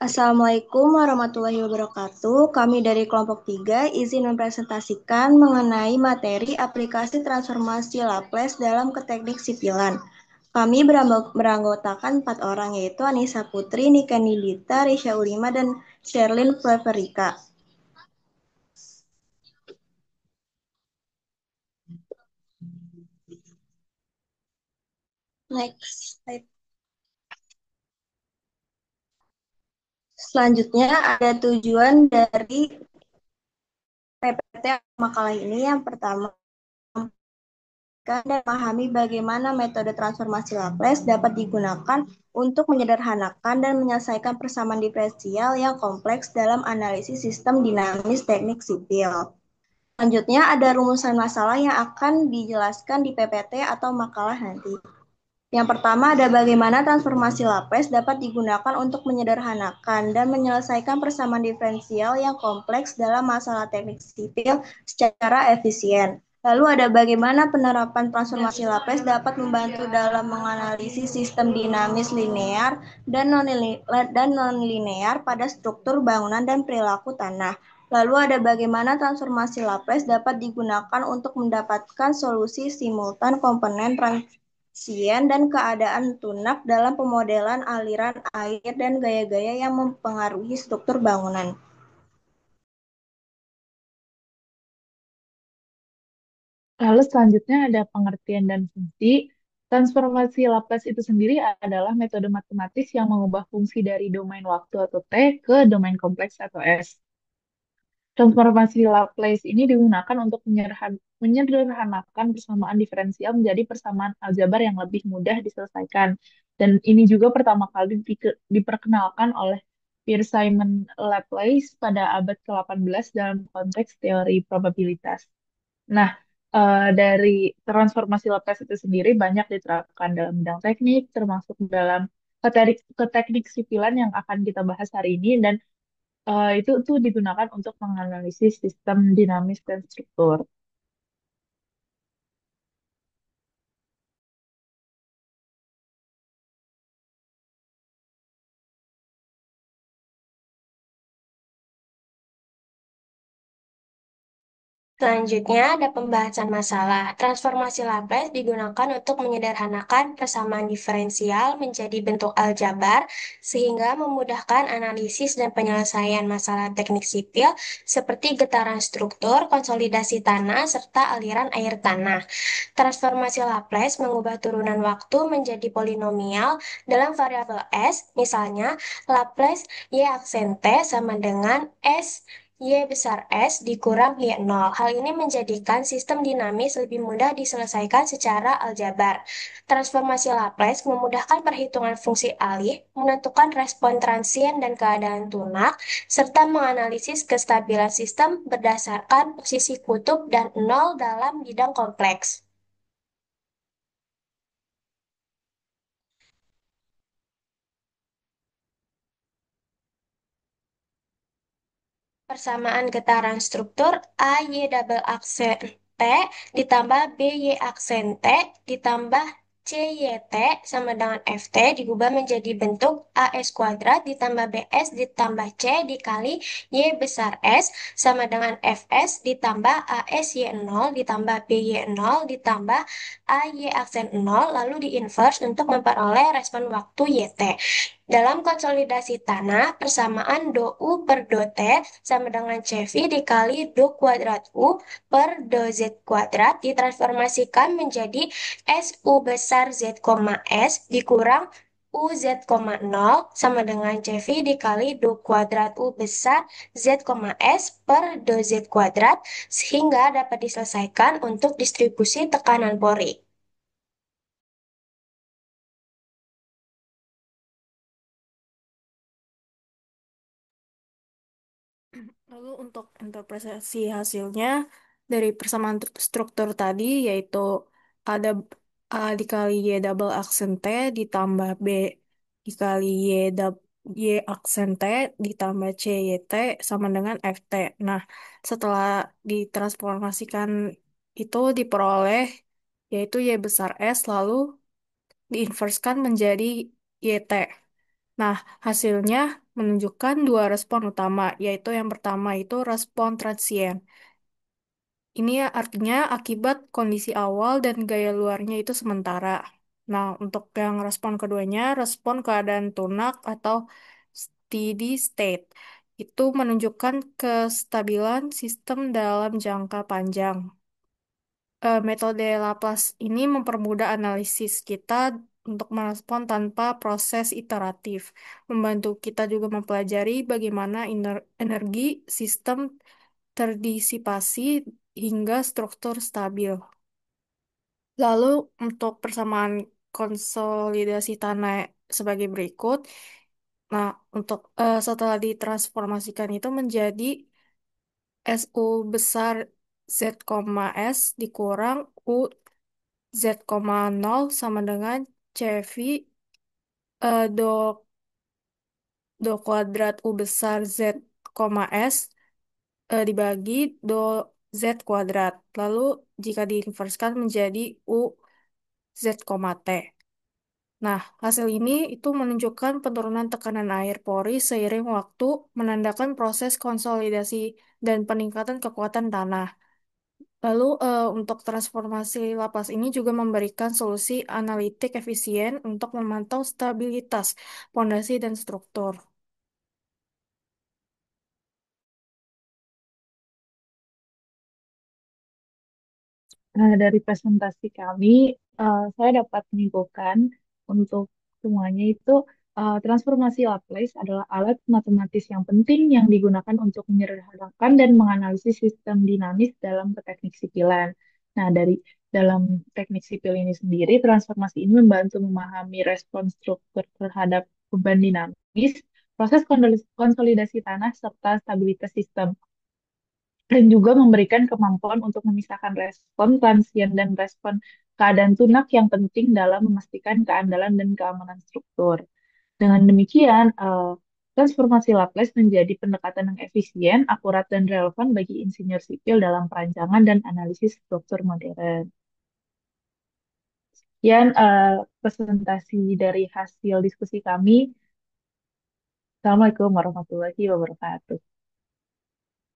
Assalamualaikum warahmatullahi wabarakatuh. Kami dari kelompok 3 izin mempresentasikan mengenai materi aplikasi transformasi Laplace dalam teknik sipilan. Kami beranggotakan 4 orang, yaitu Anissa Putri, Nika Nidita, Risha Ulima, dan Sherlyn Fleverika. Next slide. Selanjutnya ada tujuan dari PPT makalah ini. Yang pertama, dan memahami bagaimana metode transformasi Laplace dapat digunakan untuk menyederhanakan dan menyelesaikan persamaan diferensial yang kompleks dalam analisis sistem dinamis teknik sipil. Selanjutnya ada rumusan masalah yang akan dijelaskan di PPT atau makalah nanti. Yang pertama ada bagaimana transformasi Laplace dapat digunakan untuk menyederhanakan dan menyelesaikan persamaan diferensial yang kompleks dalam masalah teknik sipil secara efisien. Lalu ada bagaimana penerapan transformasi Laplace dapat membantu dalam menganalisis sistem dinamis linear dan non-linear pada struktur bangunan dan perilaku tanah. Lalu ada bagaimana transformasi Laplace dapat digunakan untuk mendapatkan solusi simultan komponen transien dan keadaan tunak dalam pemodelan aliran air dan gaya-gaya yang mempengaruhi struktur bangunan. Lalu selanjutnya ada pengertian dan fungsi. Transformasi Laplace itu sendiri adalah metode matematis yang mengubah fungsi dari domain waktu atau T ke domain kompleks atau S. Transformasi Laplace ini digunakan untuk menyederhanakan persamaan diferensial menjadi persamaan aljabar yang lebih mudah diselesaikan. Dan ini juga pertama kali diperkenalkan oleh Pierre-Simon Laplace pada abad ke-18 dalam konteks teori probabilitas. Nah, dari transformasi Laplace itu sendiri banyak diterapkan dalam bidang teknik, termasuk dalam ke teknik sipilan yang akan kita bahas hari ini, dan itu tuh digunakan untuk menganalisis sistem dinamis dan struktur. Selanjutnya ada pembahasan masalah. Transformasi Laplace digunakan untuk menyederhanakan persamaan diferensial menjadi bentuk aljabar sehingga memudahkan analisis dan penyelesaian masalah teknik sipil seperti getaran struktur, konsolidasi tanah, serta aliran air tanah. Transformasi Laplace mengubah turunan waktu menjadi polinomial dalam variabel S, misalnya Laplace Y aksen T sama dengan S Y besar S dikurang Y0. Hal ini menjadikan sistem dinamis lebih mudah diselesaikan secara aljabar. Transformasi Laplace memudahkan perhitungan fungsi alih, menentukan respon transien dan keadaan tunak, serta menganalisis kestabilan sistem berdasarkan posisi kutub dan nol dalam bidang kompleks. Persamaan getaran struktur AY double aksen T ditambah BY aksen T ditambah CYT sama dengan FT diubah menjadi bentuk AS kuadrat ditambah BS ditambah C dikali Y besar S sama dengan FS ditambah AS Y0 ditambah BY0 ditambah AY aksen 0 lalu diinverse untuk memperoleh respon waktu YT. Dalam konsolidasi tanah, persamaan do U per do T sama dengan CV dikali do kuadrat U per do Z kuadrat ditransformasikan menjadi SU besar Z, S dikurang UZ, nol sama dengan CV dikali do kuadrat U besar Z, S per do Z kuadrat sehingga dapat diselesaikan untuk distribusi tekanan pori. Lalu untuk interpretasi hasilnya dari persamaan struktur tadi yaitu ada A dikali Y double aksen T ditambah B dikali Y aksen T ditambah C Y T sama dengan FT. Nah, setelah ditransformasikan itu diperoleh yaitu Y besar S lalu diinverskan menjadi YT. Nah, hasilnya menunjukkan dua respon utama, yaitu yang pertama itu respon transient. Ini artinya akibat kondisi awal dan gaya luarnya itu sementara. Nah, untuk yang respon keduanya, respon keadaan tunak atau steady state. Itu menunjukkan kestabilan sistem dalam jangka panjang. Metode Laplace ini mempermudah analisis kita untuk merespon tanpa proses iteratif, membantu kita juga mempelajari bagaimana energi sistem terdisipasi hingga struktur stabil. Lalu untuk persamaan konsolidasi tanah sebagai berikut. Nah, untuk setelah ditransformasikan itu menjadi SU besar Z, S dikurang U Z, nol sama dengan CV do kuadrat U besar Z, S dibagi do Z kuadrat. Lalu jika diinverskan menjadi U Z, T. Nah, hasil ini itu menunjukkan penurunan tekanan air pori seiring waktu, menandakan proses konsolidasi dan peningkatan kekuatan tanah. Lalu untuk transformasi lapas ini juga memberikan solusi analitik efisien untuk memantau stabilitas pondasi dan struktur. Nah, dari presentasi kami, saya dapat menyimpulkan untuk semuanya itu transformasi Laplace adalah alat matematis yang penting yang digunakan untuk menyederhanakan dan menganalisis sistem dinamis dalam teknik sipilan. Nah, dari dalam teknik sipil ini sendiri, transformasi ini membantu memahami respons struktur terhadap beban dinamis, proses konsolidasi tanah, serta stabilitas sistem dan juga memberikan kemampuan untuk memisahkan respon transien dan respon keadaan tunak yang penting dalam memastikan keandalan dan keamanan struktur. Dengan demikian, transformasi Laplace menjadi pendekatan yang efisien, akurat, dan relevan bagi insinyur sipil dalam perancangan dan analisis struktur modern. Sekian presentasi dari hasil diskusi kami. Assalamualaikum warahmatullahi wabarakatuh.